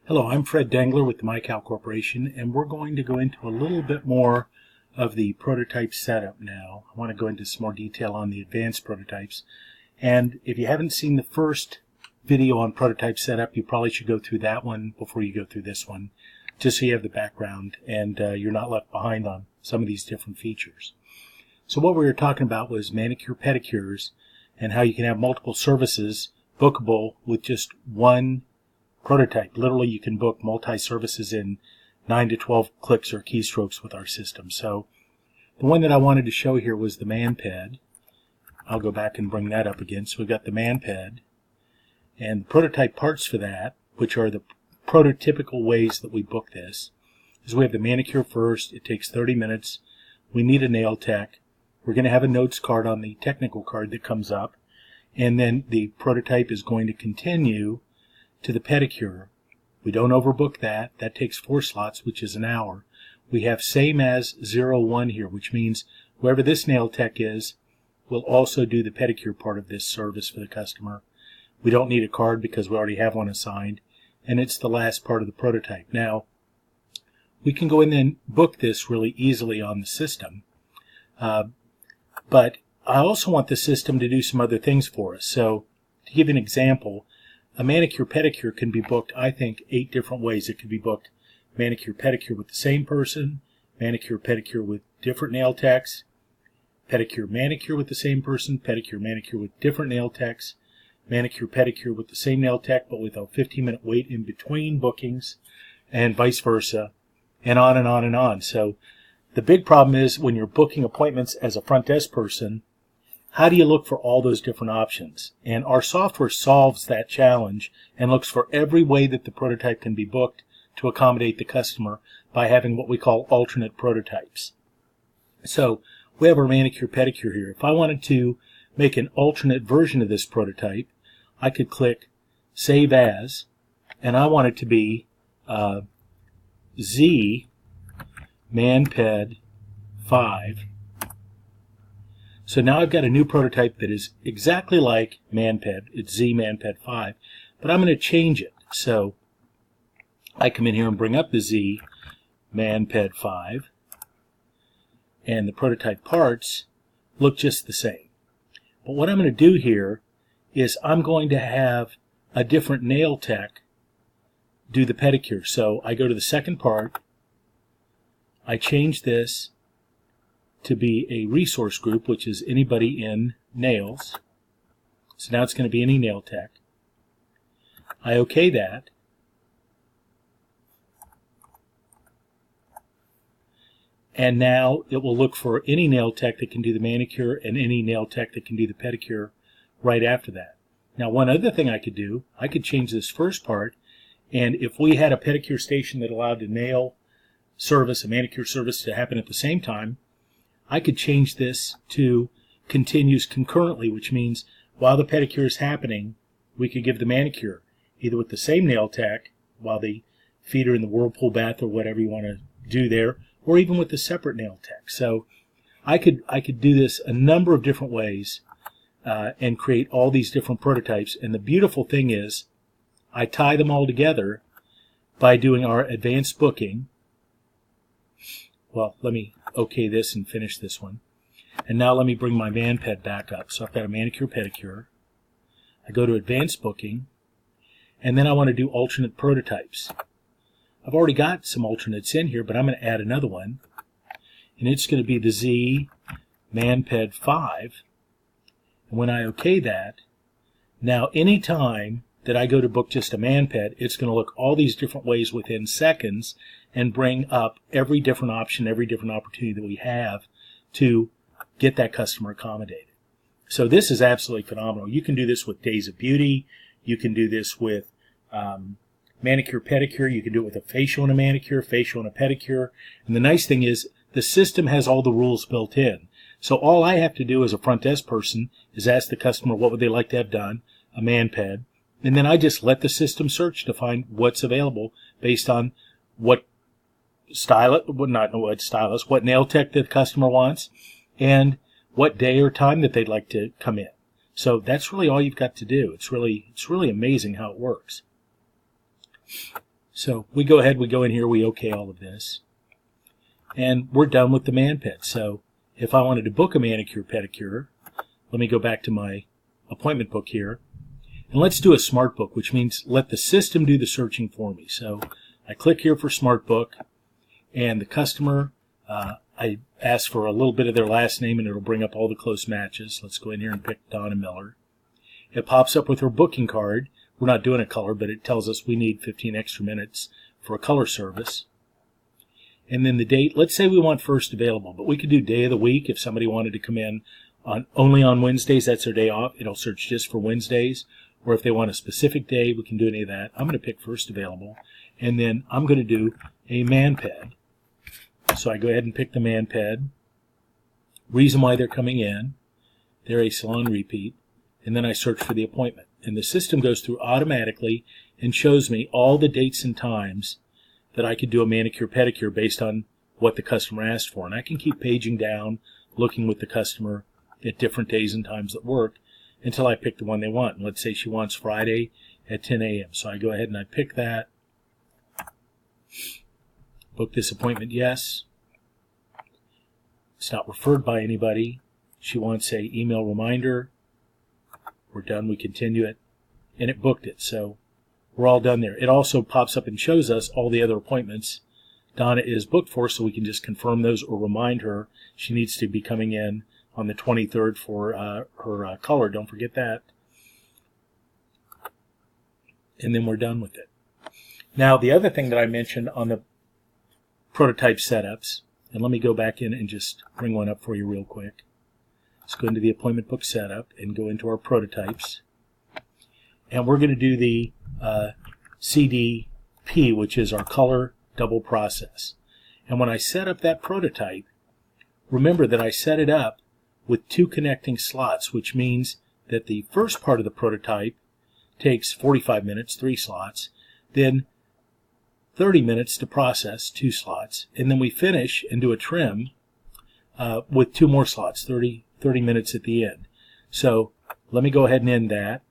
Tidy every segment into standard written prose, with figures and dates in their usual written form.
Hello, I'm Fred Dengler with the Mikal Corporation, and we're going to go into a little bit more of the prototype setup now. I want to go into some more detail on the advanced prototypes. And if you haven't seen the first video on prototype setup, you probably should go through that one before you go through this one, just so you have the background and you're not left behind on some of these different features. So what we were talking about was manicure pedicures and how you can have multiple services bookable with just one prototype. Literally, you can book multi-services in 9 to 12 clicks or keystrokes with our system. So the one that I wanted to show here was the ManPed. I'll go back and bring that up again. So we've got the ManPed, and the prototype parts for that, which are the prototypical ways that we book this, is we have the manicure first. It takes 30 minutes. We need a nail tech. We're going to have a notes card on the technical card that comes up, and then the prototype is going to continue to the pedicure. We don't overbook that. That takes 4 slots, which is an hour. We have same as 01 here, which means whoever this nail tech is will also do the pedicure part of this service for the customer. We don't need a card because we already have one assigned, and it's the last part of the prototype. Now, we can go in and book this really easily on the system, but I also want the system to do some other things for us. So to give you an example, a manicure pedicure can be booked, I think, 8 different ways. It could be booked manicure pedicure with the same person, manicure pedicure with different nail techs, pedicure manicure with the same person, pedicure manicure with different nail techs, manicure pedicure with the same nail tech but with a 15-minute wait in between bookings, and vice versa, and on and on and on. So the big problem is when you're booking appointments as a front desk person, how do you look for all those different options? And our software solves that challenge and looks for every way that the prototype can be booked to accommodate the customer by having what we call alternate prototypes. So we have our manicure pedicure here. If I wanted to make an alternate version of this prototype, I could click Save As, and I want it to be Z ManPed 5. So now I've got a new prototype that is exactly like ManPed. It's Z ManPed 5, but I'm going to change it. So I come in here and bring up the Z ManPed 5, and the prototype parts look just the same. But what I'm going to do here is I'm going to have a different nail tech do the pedicure. So I go to the second part, I change this to be a resource group, which is anybody in nails. So now it's going to be any nail tech. I OK that. And now it will look for any nail tech that can do the manicure and any nail tech that can do the pedicure right after that. Now, one other thing I could do, I could change this first part, and if we had a pedicure station that allowed a nail service, a manicure service to happen at the same time, I could change this to continues concurrently, which means while the pedicure is happening, we could give the manicure, either with the same nail tech while the feet are in the whirlpool bath or whatever you want to do there, or even with a separate nail tech. So I could do this a number of different ways and create all these different prototypes. And the beautiful thing is I tie them all together by doing our advanced booking. Well, let me OK this and finish this one. And now let me bring my ManPed back up. So I've got a manicure pedicure. I go to advanced booking, and then I want to do alternate prototypes. I've already got some alternates in here, but I'm going to add another one. And it's going to be the Z ManPed 5. And when I OK that, now anytime that I go to book just a ManPed, it's going to look all these different ways within seconds and bring up every different option, every different opportunity that we have to get that customer accommodated. So this is absolutely phenomenal. You can do this with Days of Beauty. You can do this with manicure pedicure. You can do it with a facial and a manicure, facial and a pedicure. And the nice thing is the system has all the rules built in. So all I have to do as a front desk person is ask the customer what would they like to have done, a ManPed, and then I just let the system search to find what's available based on what what nail tech the customer wants, and what day or time that they'd like to come in. So that's really all you've got to do. It's really amazing how it works. So we go ahead, we go in here, we OK all of this, and we're done with the man ped. So if I wanted to book a manicure pedicure, let me go back to my appointment book here, and let's do a smart book, which means let the system do the searching for me. So I click here for smart book, and the customer, I ask for a little bit of their last name, and it'll bring up all the close matches. Let's go in here and pick Donna Miller. It pops up with her booking card. We're not doing a color, but it tells us we need 15 extra minutes for a color service. And then the date, let's say we want first available, but we could do day of the week. If somebody wanted to come in only on Wednesdays, that's their day off. It'll search just for Wednesdays. Or if they want a specific day, we can do any of that. I'm going to pick first available. And then I'm going to do a man ped. So I go ahead and pick the man ped. Reason why they're coming in. They're a salon repeat. And then I search for the appointment. And the system goes through automatically and shows me all the dates and times that I could do a manicure pedicure based on what the customer asked for. And I can keep paging down, looking with the customer at different days and times that work until I pick the one they want. And let's say she wants Friday at 10 a.m. So I go ahead and I pick that. Book this appointment, yes. It's not referred by anybody. She wants a email reminder. We're done. We continue it. And it booked it. So we're all done there. It also pops up and shows us all the other appointments Donna is booked for, so we can just confirm those or remind her she needs to be coming in on the 23rd for her color. Don't forget that. And then we're done with it. Now, the other thing that I mentioned on the prototype setups, and let me go back in and just bring one up for you real quick. Let's go into the appointment book setup and go into our prototypes. And we're going to do the CDP, which is our color double process. And when I set up that prototype, remember that I set it up with 2 connecting slots, which means that the first part of the prototype takes 45 minutes, 3 slots, then 30 minutes to process, 2 slots, and then we finish and do a trim with 2 more slots, 30 minutes at the end. So let me go ahead and end that,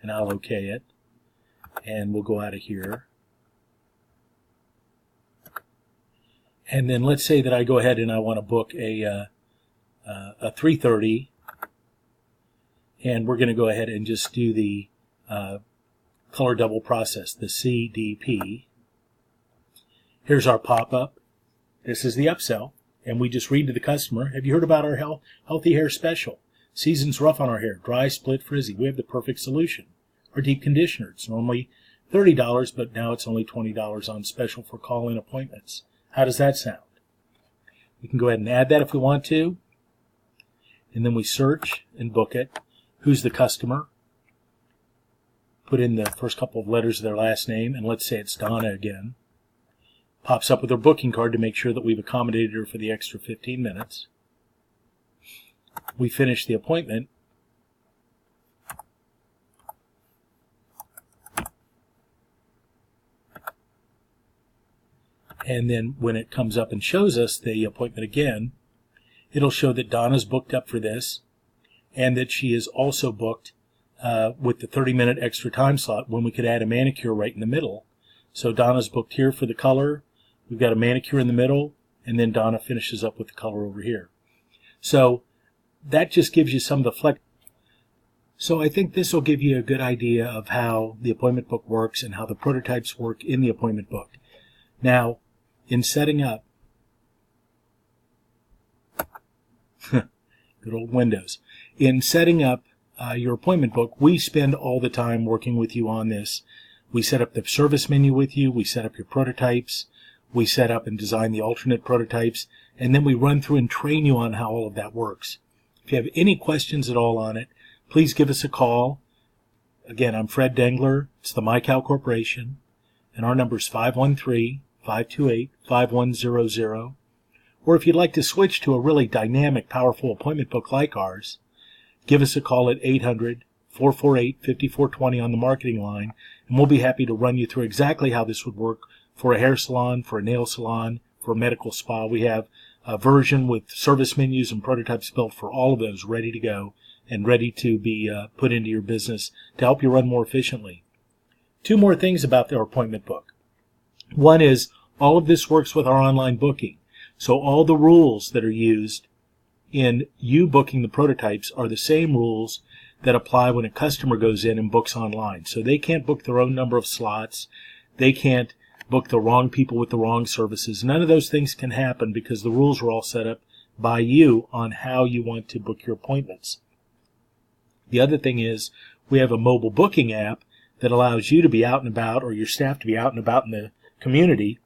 and I'll OK it, and we'll go out of here. And then let's say that I go ahead and I want to book a 3:30, and we're going to go ahead and just do the color double process, the CDP. Here's our pop-up. This is the upsell, and we just read to the customer, have you heard about our healthy hair special? Season's rough on our hair, dry, split, frizzy. We have the perfect solution. Our deep conditioner, it's normally $30, but now it's only $20 on special for call-in appointments. How does that sound? We can go ahead and add that if we want to, and then we search and book it. Who's the customer? Put in the first couple of letters of their last name, and let's say it's Donna again. Pops up with her booking card to make sure that we've accommodated her for the extra 15 minutes. We finish the appointment. And then when it comes up and shows us the appointment again, it'll show that Donna's booked up for this and that she is also booked with the 30-minute extra time slot when we could add a manicure right in the middle. So Donna's booked here for the color. We've got a manicure in the middle, and then Donna finishes up with the color over here. So that just gives you some of the flex. So I think this will give you a good idea of how the appointment book works and how the prototypes work in the appointment book. Now, in setting up, good old Windows, in setting up your appointment book, we spend all the time working with you on this. We set up the service menu with you, we set up your prototypes, we set up and design the alternate prototypes, and then we run through and train you on how all of that works. If you have any questions at all on it, please give us a call. Again, I'm Fred Dengler. It's the Mikal Corporation, and our number is 513-528-5100. Or if you'd like to switch to a really dynamic, powerful appointment book like ours, give us a call at 800-448-5420 on the marketing line, and we'll be happy to run you through exactly how this would work for a hair salon, for a nail salon, for a medical spa. We have a version with service menus and prototypes built for all of those ready to go and ready to be put into your business to help you run more efficiently. 2 more things about our appointment book. One is all of this works with our online booking. So all the rules that are used in you booking the prototypes are the same rules that apply when a customer goes in and books online. So they can't book their own number of slots. They can't book the wrong people with the wrong services. None of those things can happen because the rules are all set up by you on how you want to book your appointments. The other thing is we have a mobile booking app that allows you to be out and about, or your staff to be out and about in the community.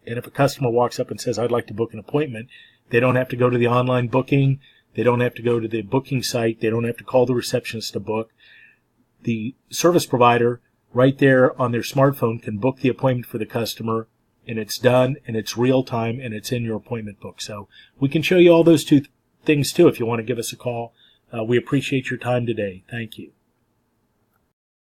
And if a customer walks up and says, I'd like to book an appointment, they don't have to go to the online booking. They don't have to go to the booking site. They don't have to call the receptionist to book. The service provider right there on their smartphone can book the appointment for the customer, and it's done, and it's real time, and it's in your appointment book. So we can show you all those two things too if you want to give us a call. We appreciate your time today. Thank you.